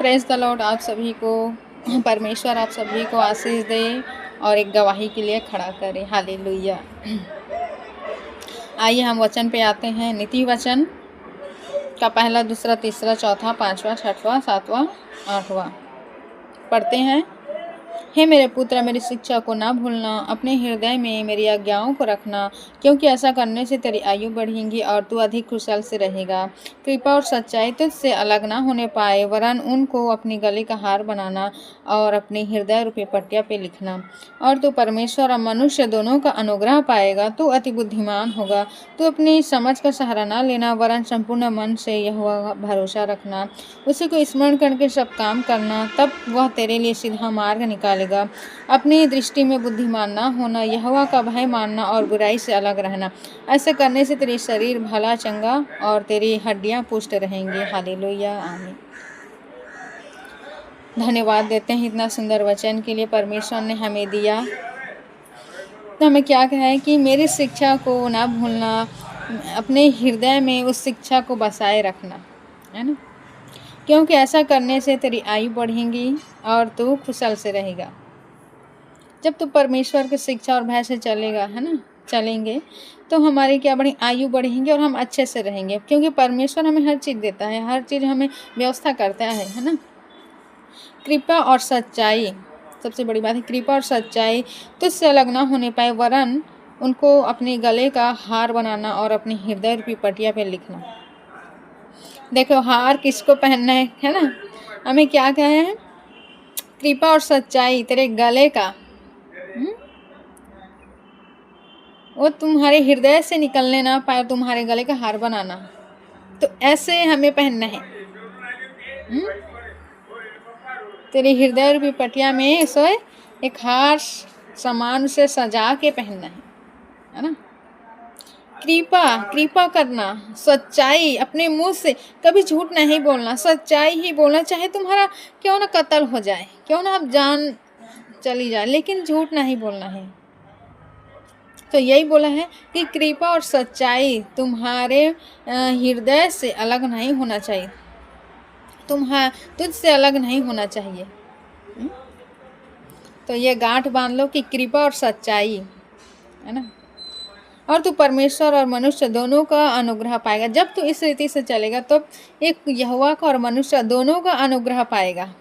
Praise the Lord. आप सभी को परमेश्वर आप सभी को आशीष दे और एक गवाही के लिए खड़ा करे। हालेलुया। आइए हम वचन पे आते हैं। नीति वचन का पहला, दूसरा, तीसरा, चौथा, पांचवा, छठवां, सातवां, आठवां पढ़ते हैं। हे मेरे पुत्र, मेरी शिक्षा को ना भूलना, अपने हृदय में मेरी आज्ञाओं को रखना, क्योंकि ऐसा करने से तेरी आयु बढ़ेगी और तू अधिक कुशल से रहेगा। कृपा और सच्चाई तुझसे अलग ना होने पाए, वरन उनको अपनी गले का हार बनाना और अपने हृदय रूपी पट्टिया पे लिखना। और तू परमेश्वर और मनुष्य दोनों का अनुग्रह पाएगा। तू अति बुद्धिमान होगा। तू अपनी समझ का सहारा ना लेना, वरन संपूर्ण मन से यहोवा भरोसा रखना। उसी को स्मरण करके सब काम करना, तब वह तेरे लिए सीधा मार्ग निकालेगा। अपनी दृष्टि में बुद्धिमान ना होना, यहोवा का भय मानना और बुराई से अलग रहना। ऐसे करने से तेरी शरीर भला चंगा और तेरी हड्डियां पुष्ट रहेंगी। हालेलुया, आमीन। धन्यवाद देते हैं इतना सुंदर वचन के लिए परमेश्वर ने हमें दिया। तो हमें क्या कहा है कि मेरी शिक्षा को ना भूलना, अपने हृदय में उस शिक्षा को बसाए रखना, है ना, क्योंकि ऐसा करने से तेरी आयु बढ़ेगी और तू कुशल से रहेगा। जब तू परमेश्वर की शिक्षा और भय से चलेगा, है ना, चलेंगे तो हमारी क्या बढ़ी आयु बढ़ेंगी और हम अच्छे से रहेंगे, क्योंकि परमेश्वर हमें हर चीज़ देता है, हर चीज़ हमें व्यवस्था करता है ना। कृपा और सच्चाई सबसे बड़ी बात है। कृपा और सच्चाई तुझसे अलग ना होने पाए, वरन उनको अपने गले का हार बनाना और अपने हृदय रूपी पटिया पे लिखना। देखो, हार किसको पहनना है ना। हमें क्या कहा है? कृपा और सच्चाई तेरे गले का, वो तुम्हारे हृदय से निकलने ना पाए, तुम्हारे गले का हार बनाना। तो ऐसे हमें पहनना है। तेरे हृदय रूपी पटिया में इसे एक हार समान से सजा के पहनना है ना। कृपा करना, सच्चाई, अपने मुंह से कभी झूठ नहीं बोलना, सच्चाई ही बोलना। चाहे तुम्हारा क्यों ना कत्ल हो जाए, क्यों ना अब जान चली जाए, लेकिन झूठ नहीं बोलना है। तो यही बोला है कि कृपा और सच्चाई तुम्हारे हृदय से अलग नहीं होना चाहिए, तुझसे अलग नहीं होना चाहिए। तो ये गांठ बांध लो कि कृपा और सच्चाई, है ना। और तू परमेश्वर और मनुष्य दोनों का अनुग्रह पाएगा। जब तू इस रीति से चलेगा तो एक यहोवा का और मनुष्य दोनों का अनुग्रह पाएगा,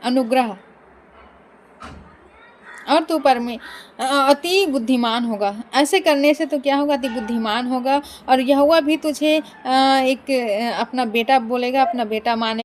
अनुग्रह। और तू अति बुद्धिमान होगा। ऐसे करने से तो क्या होगा? अति बुद्धिमान होगा और यहोवा भी तुझे एक अपना बेटा बोलेगा, अपना बेटा माने।